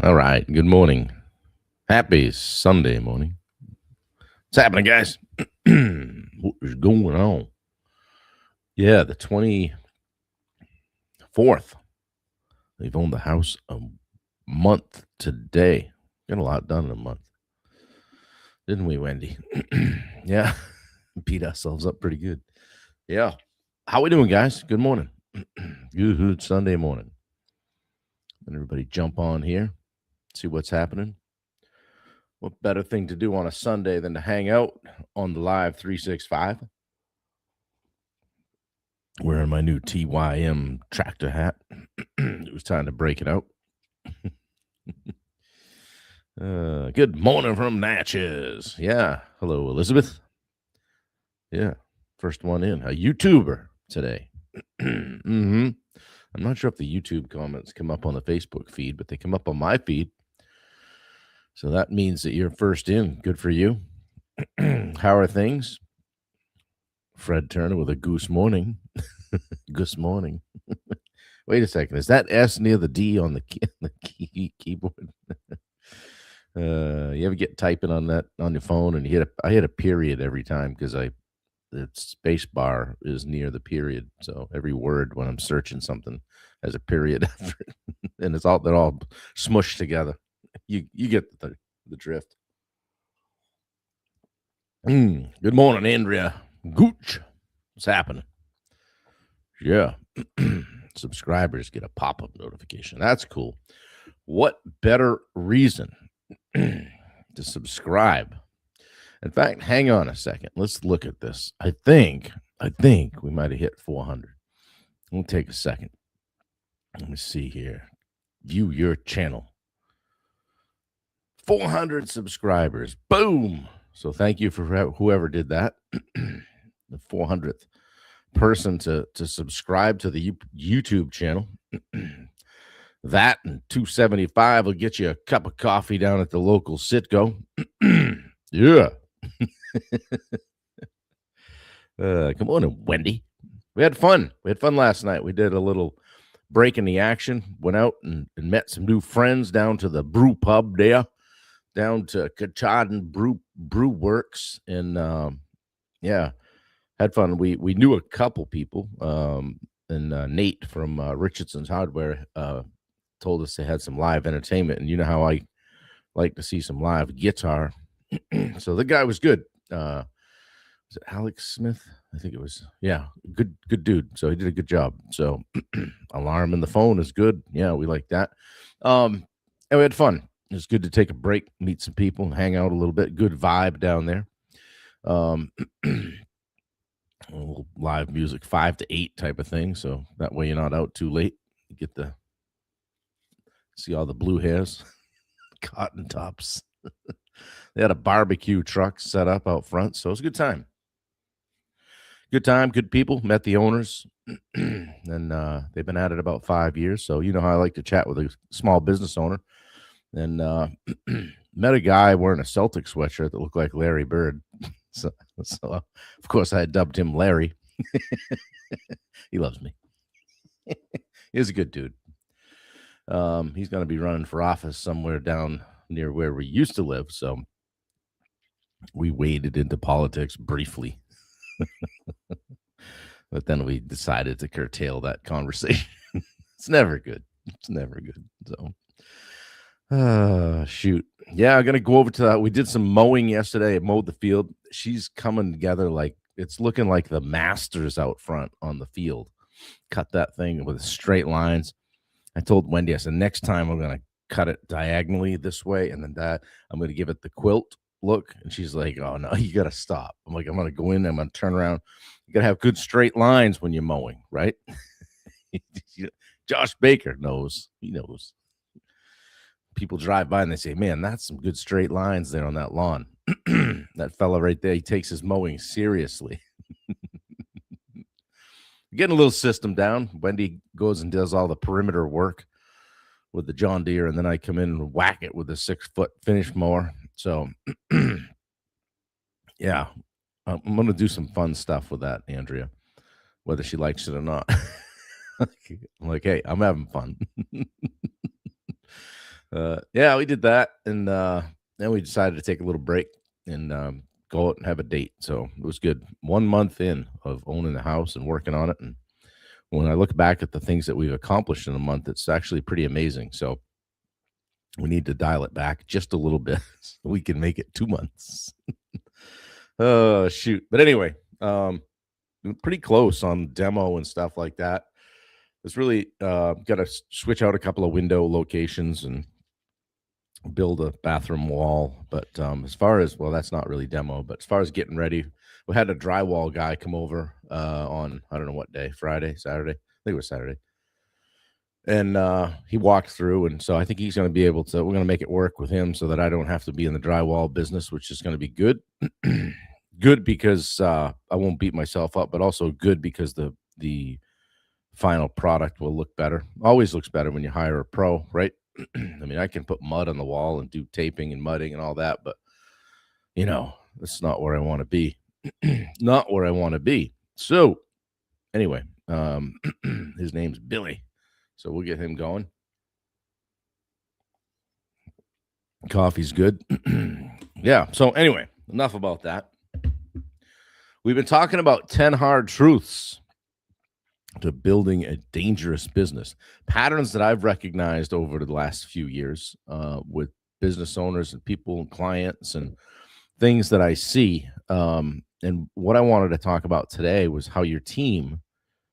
All right. Good morning. Happy Sunday morning. What's happening, guys? What is going on? Yeah, the 24th. They've owned the house a month today. Got a lot done in a month. Didn't we, Wendy? Yeah. Beat ourselves up pretty good. Yeah. How we doing, guys? Good morning. Good Sunday morning. And everybody jump on here, see what's happening. What better thing to do on a Sunday than to hang out on the live 365? Wearing my new TYM tractor hat. It was time to break it out. Good morning from Natchez. Yeah. Hello, Elizabeth. Yeah. First one in. A YouTuber today. I'm not sure if the YouTube comments come up on the Facebook feed, but they come up on my feed. So that means that you're first in. Good for you. How are things? Fred Turner with a goose morning. Goose morning. Wait a second. Is that S near the D on the keyboard? You ever get typing on that on your phone and I hit a period every time because the space bar is near the period. So every word when I'm searching something has a period after it. And they're all smushed together. You get the drift. Good morning, Andrea Gooch. What's happening? Yeah. Subscribers get a pop-up notification. That's cool. What better reason to subscribe? In fact, hang on a second. Let's look at this. I think we might have hit 400. We'll take a second. Let me see here. View your channel. 400 subscribers. Boom. So thank you for whoever did that. The 400th person to subscribe to the YouTube channel. That and 275 will get you a cup of coffee down at the local Citgo. Yeah. Come on, Wendy. We had fun. We had fun last night. We did a little break in the action. Went out and met some new friends down to the brew pub there, down to Katahdin Brew Works, and yeah, had fun. We knew a couple people, and Nate from Richardson's Hardware told us they had some live entertainment, and you know how I like to see some live guitar. So the guy was good. Was it Alex Smith? I think it was. Yeah, good dude. So he did a good job. So alarm in the phone is good. Yeah, we like that. And we had fun. It was good to take a break, meet some people, hang out a little bit. Good vibe down there. A little live music, 5 to 8 type of thing. So that way you're not out too late. You get to see all the blue hairs, cotton tops. They had a barbecue truck set up out front. So it was a good time. Good time, good people. Met the owners. And they've been at it about 5 years. So you know how I like to chat with a small business owner. And met a guy wearing a Celtic sweatshirt that looked like Larry Bird. So of course, I had dubbed him Larry. He loves me. He's a good dude. He's going to be running for office somewhere down near where we used to live. So we waded into politics briefly. But then we decided to curtail that conversation. It's never good. So, shoot. Yeah, I'm going to go over to that. We did some mowing yesterday. I mowed the field. She's coming together like it's looking like the Masters out front on the field. Cut that thing with straight lines. I told Wendy, I said, next time I'm going to cut it diagonally this way. And then that I'm going to give it the quilt look. And she's like, oh, no, you got to stop. I'm like, I'm going to go in. I'm going to turn around. You got to have good straight lines when you're mowing, right? Josh Baker knows. He knows. People drive by and they say, man, that's some good straight lines there on that lawn. That fella right there, he takes his mowing seriously. Getting a little system down. Wendy goes and does all the perimeter work with the John Deere, and then I come in and whack it with a 6-foot finish mower. So, yeah, I'm going to do some fun stuff with that, Andrea, whether she likes it or not. I'm like, hey, I'm having fun. Yeah, we did that, and then we decided to take a little break and go out and have a date. So it was good. 1 month in of owning the house and working on it, and when I look back at the things that we've accomplished in a month, it's actually pretty amazing. So we need to dial it back just a little bit so we can make it 2 months. Oh shoot! But anyway, pretty close on demo and stuff like that. It's really got to switch out a couple of window locations and build a bathroom wall. But as far as, well, that's not really demo, but as far as getting ready, we had a drywall guy come over on, I don't know what day, Friday, Saturday. I think it was Saturday. And he walked through. And so I think he's going to be able to, we're going to make it work with him so that I don't have to be in the drywall business, which is going to be good. Good because I won't beat myself up, but also good because the final product will look better. Always looks better when you hire a pro, right? I mean, I can put mud on the wall and do taping and mudding and all that, but that's not where I want to be. Not where I want to be. So anyway, his name's Billy. So we'll get him going. Coffee's good. Yeah. So anyway, enough about that. We've been talking about 10 hard truths to building a dangerous business. Patterns that I've recognized over the last few years with business owners and people and clients and things that I see. And what I wanted to talk about today was how your team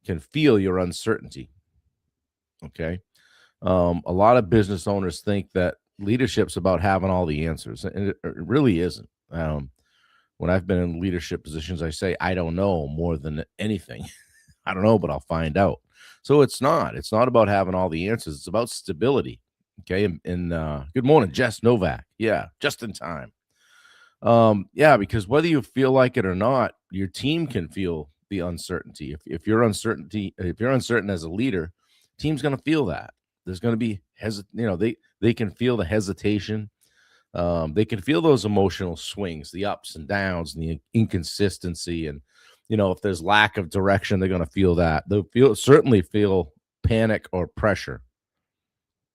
can feel your uncertainty. Okay. A lot of business owners think that leadership's about having all the answers, and it really isn't. When I've been in leadership positions, I say, I don't know more than anything. I don't know, but I'll find out. So it's not about having all the answers. It's about stability. Okay. And good morning, Jess Novak. Yeah. Just in time. Yeah, because whether you feel like it or not, your team can feel the uncertainty. If you're uncertain as a leader, team's going to feel that. There's going to be they can feel the hesitation. They can feel those emotional swings, the ups and downs, and the inconsistency. And if there's lack of direction, they're going to feel that. They'll certainly feel panic or pressure,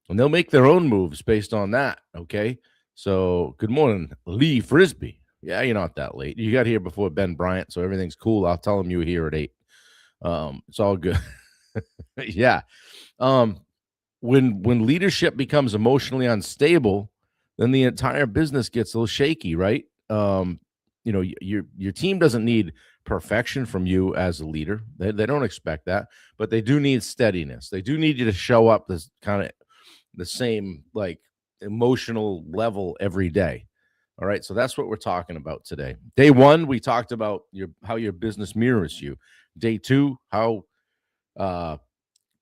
and they'll make their own moves based on that. Okay. So good morning, Lee Frisbee. Yeah, you're not that late. You got here before Ben Bryant, so everything's cool. I'll tell him you were here at 8. It's all good. Yeah. When leadership becomes emotionally unstable, then the entire business gets a little shaky, right? Your team doesn't need perfection from you as a leader. They don't expect that, but they do need steadiness. They do need you to show up this kind of the same like emotional level every day. All right. So that's what we're talking about today. Day 1, we talked about how your business mirrors you. Day 2, how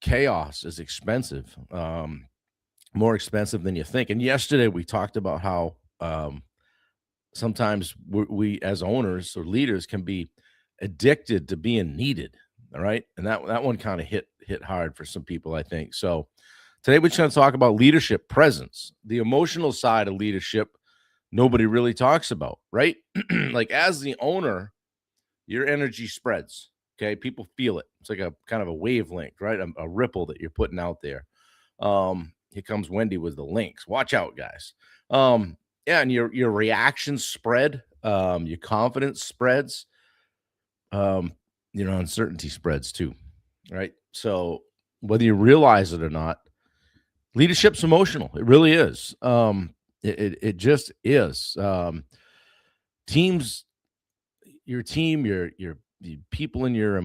chaos is expensive, more expensive than you think. And yesterday we talked about how sometimes we as owners or leaders can be addicted to being needed. All right. And that one kind of hit hard for some people, I think. So today we're going to talk about leadership presence, the emotional side of leadership. Nobody really talks about, right? Like as the owner, your energy spreads. Okay. People feel it. It's like a kind of a wavelength, right? A ripple that you're putting out there. Here comes Wendy with the links. Watch out, guys. Yeah. And your reactions spread. Your confidence spreads. Uncertainty spreads too. Right. So whether you realize it or not, leadership's emotional. It really is. It just is. Teams, your team, your people in your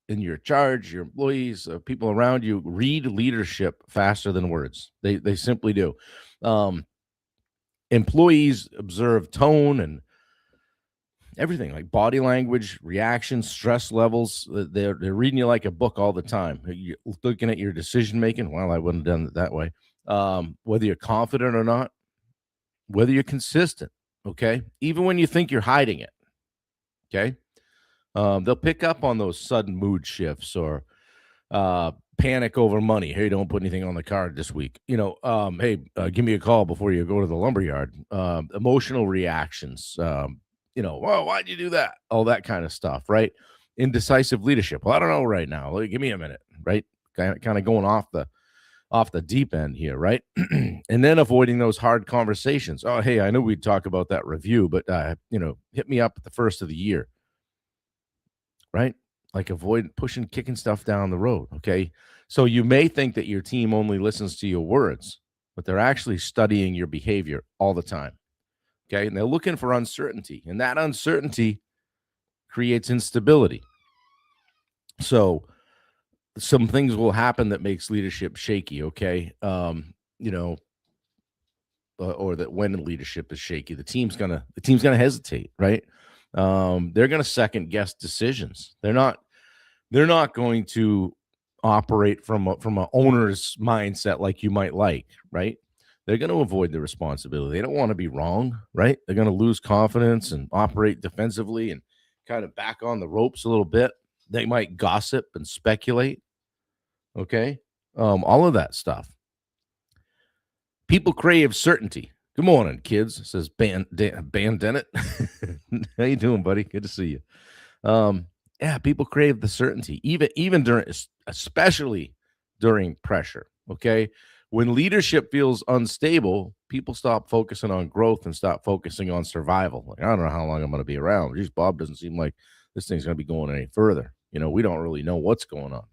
in your charge, your employees, people around you read leadership faster than words. They simply do. Employees observe tone and everything, like body language, reactions, stress levels. They're reading you like a book all the time. You're looking at your decision making. Well, I wouldn't have done it that way. Whether you're confident or not, whether you're consistent. Okay, even when you think you're hiding it. Okay, they'll pick up on those sudden mood shifts or panic over money. Hey, don't put anything on the card this week. Hey, give me a call before you go to the lumberyard. Emotional reactions. Well, why'd you do that? All that kind of stuff, right? Indecisive leadership. Well, I don't know right now. Give me a minute, right? Kind of going off the off the deep end here, right? And then avoiding those hard conversations. Oh, hey, I know we'd talk about that review, but hit me up at the first of the year, right? Like avoid pushing, kicking stuff down the road. Okay. So you may think that your team only listens to your words, but they're actually studying your behavior all the time. Okay. And they're looking for uncertainty, and that uncertainty creates instability. So some things will happen that makes leadership shaky. Okay. Or that when leadership is shaky, the team's gonna hesitate, right? They're gonna second guess decisions. They're not going to operate from a owner's mindset like you might like, right? They're going to avoid the responsibility. They don't want to be wrong, right? They're going to lose confidence and operate defensively and kind of back on the ropes a little bit. They might gossip and speculate. Okay, all of that stuff. People crave certainty. Good morning, kids, says Ban Dennett. How you doing, buddy? Good to see you. Yeah, people crave the certainty, even during, especially during pressure. Okay, when leadership feels unstable, people stop focusing on growth and stop focusing on survival. Like, I don't know how long I'm going to be around. Geez, Bob doesn't seem like this thing's going to be going any further. We don't really know what's going on.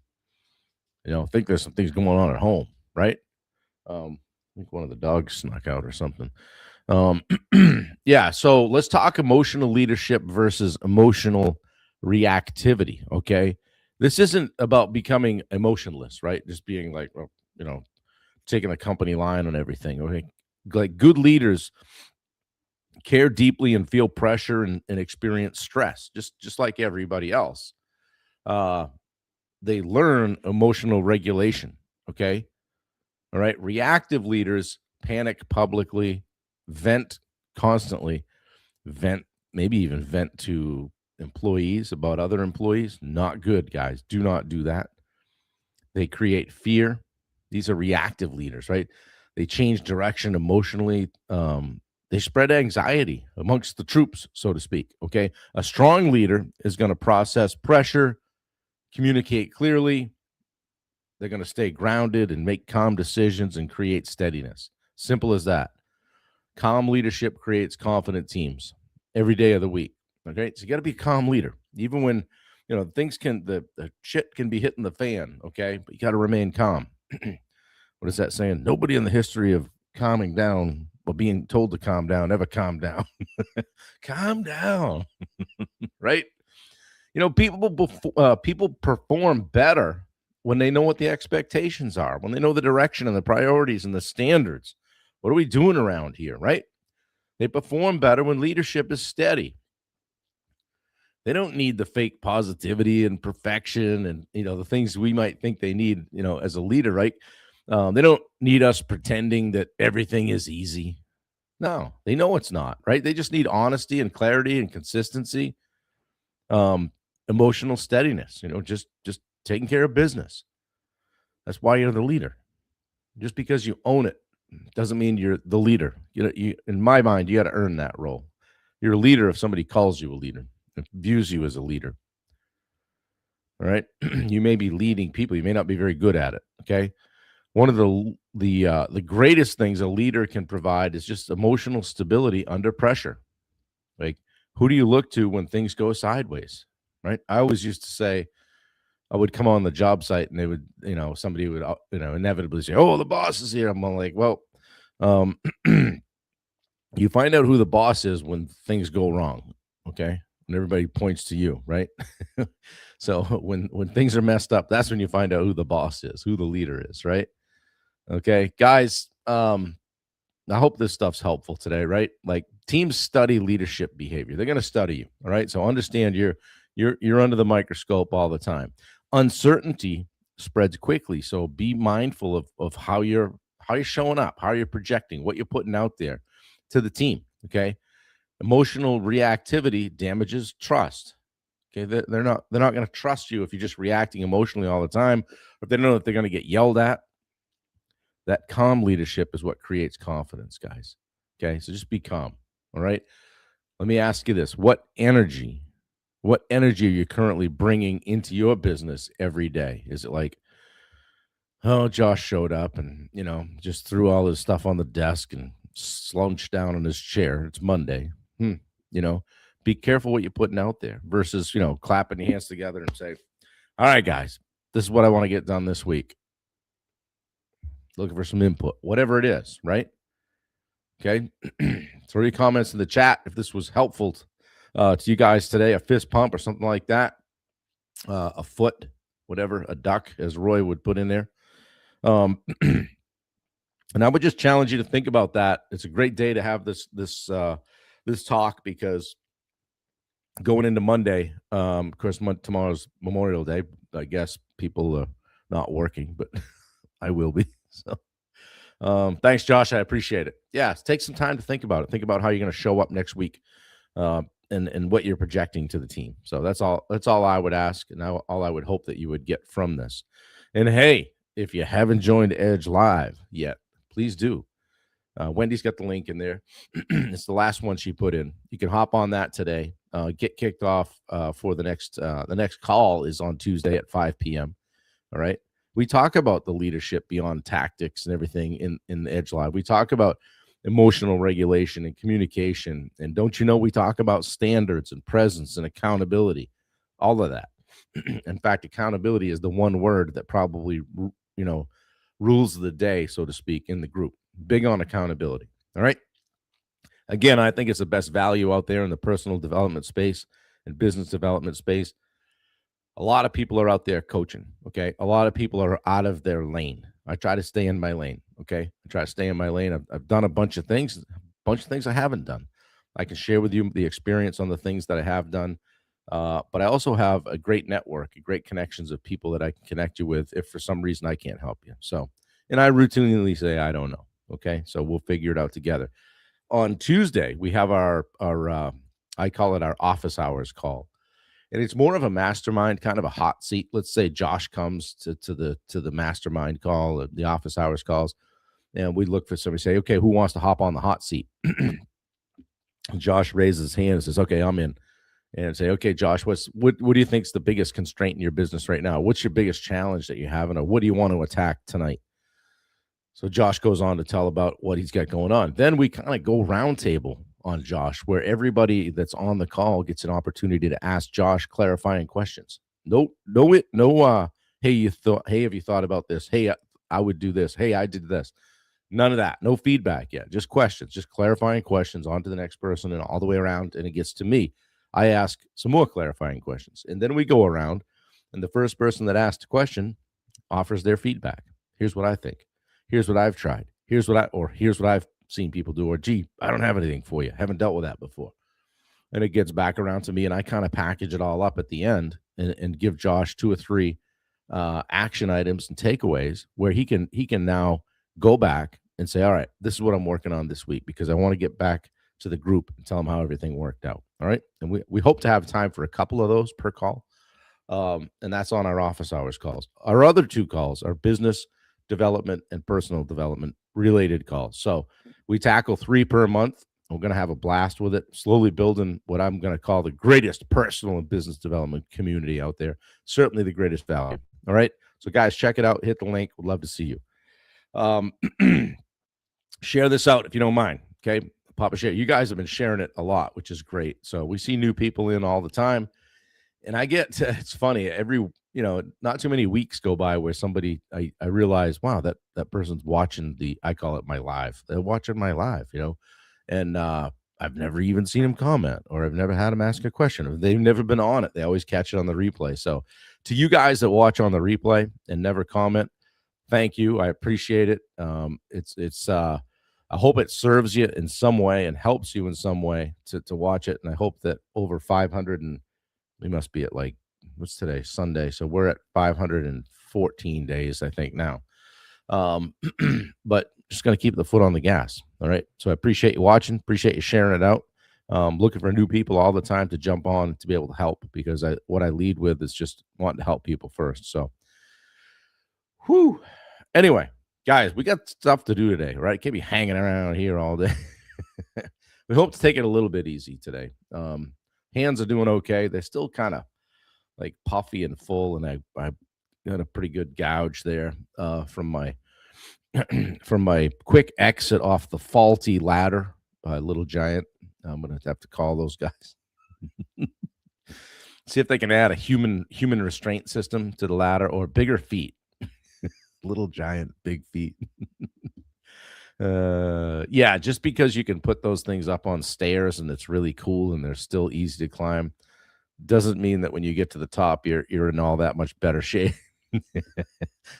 I think there's some things going on at home, right? I think one of the dogs snuck out or something. Yeah. So let's talk emotional leadership versus emotional reactivity. Okay. This isn't about becoming emotionless, right? Just being like, well, taking a company line on everything. Okay. Like good leaders care deeply and feel pressure and experience stress, just like everybody else. They learn emotional regulation. Okay. All right. Reactive leaders panic publicly, vent constantly, maybe even vent to employees about other employees. Not good, guys. Do not do that. They create fear. These are reactive leaders, right? They change direction emotionally. They spread anxiety amongst the troops, so to speak. Okay. A strong leader is going to process pressure, communicate clearly. They're going to stay grounded and make calm decisions and create steadiness. Simple as that. Calm leadership creates confident teams every day of the week. Okay. So you got to be a calm leader, even when, things the shit can be hitting the fan. Okay. But you got to remain calm. What is that saying? Nobody in the history of calming down or being told to calm down ever calmed down. Calm down. Right. People perform better when they know what the expectations are, when they know the direction and the priorities and the standards. What are we doing around here, right? They perform better when leadership is steady. They don't need the fake positivity and perfection and, the things we might think they need, as a leader, right? They don't need us pretending that everything is easy. No, they know it's not, right? They just need honesty and clarity and consistency, emotional steadiness, just taking care of business. That's why you're the leader. Just because you own it doesn't mean you're the leader. In my mind, you got to earn that role. You're a leader if somebody calls you a leader, if views you as a leader. All right. You may be leading people. You may not be very good at it. Okay. One of the greatest things a leader can provide is just emotional stability under pressure. Like, who do you look to when things go sideways? Right. I always used to say, I would come on the job site and they would, somebody would, inevitably say, "Oh, the boss is here." I'm like, well, you find out who the boss is when things go wrong. Okay. And everybody points to you, right? So when things are messed up, that's when you find out who the boss is, who the leader is, right? Okay, guys, I hope this stuff's helpful today, right? Like, teams study leadership behavior. They're going to study you, all right? So understand you're under the microscope all the time. Uncertainty spreads quickly, so be mindful of how you're showing up, how you're projecting, what you're putting out there to the team, okay? Emotional reactivity damages trust. Okay, they're not going to trust you if you're just reacting emotionally all the time, or if they don't know that they're going to get yelled at. That calm leadership is what creates confidence, guys. Okay, so just be calm. All right. Let me ask you this: what energy are you currently bringing into your business every day? Is it like, Oh, Josh showed up and, just threw all his stuff on the desk and slouched down in his chair. It's Monday. Hmm. You know, be careful what you're putting out there versus, clapping your hands together and say, all right, guys, this is what I want to get done this week. Looking for some input, whatever it is, right? Okay. Throw your comments in the chat if this was helpful to you guys today. A fist pump or something like that. A foot, whatever, a duck, as Roy would put in there. And I would just challenge you to think about that. It's a great day to have this talk because going into Monday, of course, tomorrow's Memorial Day. I guess people are not working, but I will be. So, thanks, Josh. I appreciate it. Yeah, take some time to think about it. Think about how you're going to show up next week, and what you're projecting to the team. So that's all. That's all I would ask, and all I would hope that you would get from this. And hey, if you haven't joined Edge Live yet, please do. Wendy's got the link in there. It's the last one she put in. You can hop on that today. Get kicked off for the next call is on Tuesday at 5 p.m. All right. We talk about the leadership beyond tactics and everything in the Edge Live. We talk about emotional regulation and communication. And don't you know, we talk about standards and presence and accountability, all of that. In fact, accountability is the one word that probably, rules the day, so to speak, in the group. Big on accountability. All right. Again, I think it's the best value out there in the personal development space and business development space. A lot of people are out there coaching. Okay. A lot of people are out of their lane. I try to stay in my lane. Okay. I try to stay in my lane. I've done a bunch of things I haven't done. I can share with you the experience on the things that I have done. But I also have a great network, great connections of people that I can connect you with if for some reason I can't help you. So, and I routinely say, I don't know. Okay. So we'll figure it out together. On Tuesday, we have our I call it our office hours call. And it's more of a mastermind, kind of a hot seat. Let's say Josh comes to the mastermind call, the office hours calls, and we look for somebody, say, okay, who wants to hop on the hot seat? Josh raises his hand and says, okay, I'm in. And say, okay, Josh, what do you think is the biggest constraint in your business right now? What's your biggest challenge that you're having, or what do you want to attack tonight? So Josh goes on to tell about what he's got going on. Then we kind of go roundtable on Josh, where everybody that's on the call gets an opportunity to ask Josh clarifying questions. No, hey, have you thought about this? Hey, I would do this. Hey, I did this. None of that. No feedback yet. Just questions, just clarifying questions on to the next person and all the way around. And it gets to me. I ask some more clarifying questions. And then we go around, and the first person that asked a question offers their feedback. Here's what I think. Here's what I've tried. Here's what I've seen people do. Or, gee, I don't have anything for you. Haven't dealt with that before. And it gets back around to me, and I kind of package it all up at the end and give Josh 2 or 3 action items and takeaways where he can now go back and say, all right, this is what I'm working on this week because I want to get back to the group and tell them how everything worked out. All right. And we hope to have time for a couple of those per call. And that's on our office hours calls. Our other 2 calls are business development and personal development related calls. So we tackle 3 per month. We're going to have a blast with it, slowly building what I'm going to call the greatest personal and business development community out there. Certainly the greatest value. All right. So guys, check it out. Hit the link. Would love to see you. Share this out if you don't mind. Okay. Papa share. You guys have been sharing it a lot, which is great. So we see new people in all the time. And I get it's funny, not too many weeks go by where somebody, I realize, wow, that person's watching I call it my live. They're watching my live, and I've never even seen them comment, or I've never had them ask a question, or they've never been on it. They always catch it on the replay. So to you guys that watch on the replay and never comment, thank you. I appreciate it. I hope it serves you in some way and helps you in some way to watch it. And I hope that over 500 and we must be at what's today? Sunday. So we're at 514 days, I think now. But just going to keep the foot on the gas. All right. So I appreciate you watching. Appreciate you sharing it out. Looking for new people all the time to jump on to be able to help, because what I lead with is just wanting to help people first. So, anyway, guys, we got stuff to do today, right? Can't be hanging around here all day. We hope to take it a little bit easy today. Hands are doing okay. They're still kind of puffy and full, and I got a pretty good gouge there from my from my quick exit off the faulty ladder by Little Giant. I'm gonna have to call those guys. See if they can add a human restraint system to the ladder or bigger feet. Little Giant, big feet. Yeah, just because you can put those things up on stairs and it's really cool and they're still easy to climb doesn't mean that when you get to the top you're in all that much better shape.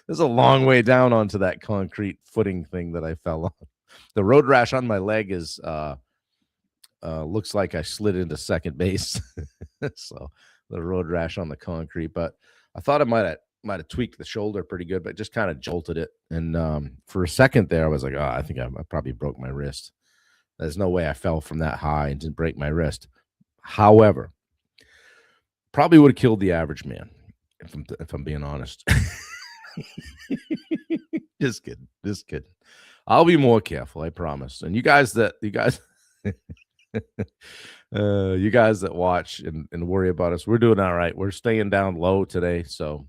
There's a long way down onto that concrete footing thing that I fell on. The road rash on my leg is looks like I slid into second base. So the road rash on the concrete, but I thought I might have tweaked the shoulder pretty good, but just kind of jolted it. And for a second there, I was like, oh, I think I probably broke my wrist. There's no way I fell from that high and didn't break my wrist. However, probably would have killed the average man, if I'm being honest. Just kidding. I'll be more careful, I promise. And you guys that watch and worry about us, we're doing all right. We're staying down low today, so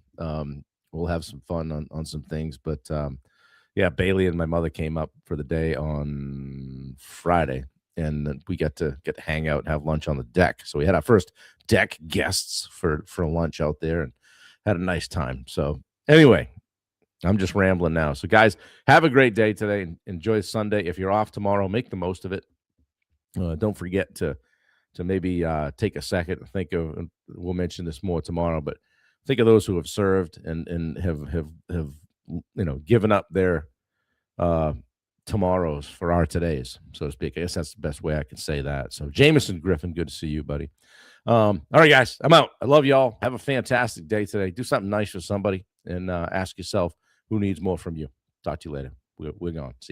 we'll have some fun on some things. But yeah, Bailey and my mother came up for the day on Friday, and we get to hang out and have lunch on the deck. So we had our first deck guests for lunch out there and had a nice time. So anyway, I'm just rambling now. So guys, have a great day today. Enjoy Sunday. If you're off tomorrow, make the most of it. Don't forget to maybe take a second and think of, and we'll mention this more tomorrow, but think of those who have served and have given up their tomorrows for our todays, so to speak. I guess that's the best way I can say that. So Jameson Griffin, good to see you, buddy. All right, guys, I'm out. I love y'all. Have a fantastic day today. Do something nice for somebody and ask yourself who needs more from you. Talk to you later. We're gone. See you.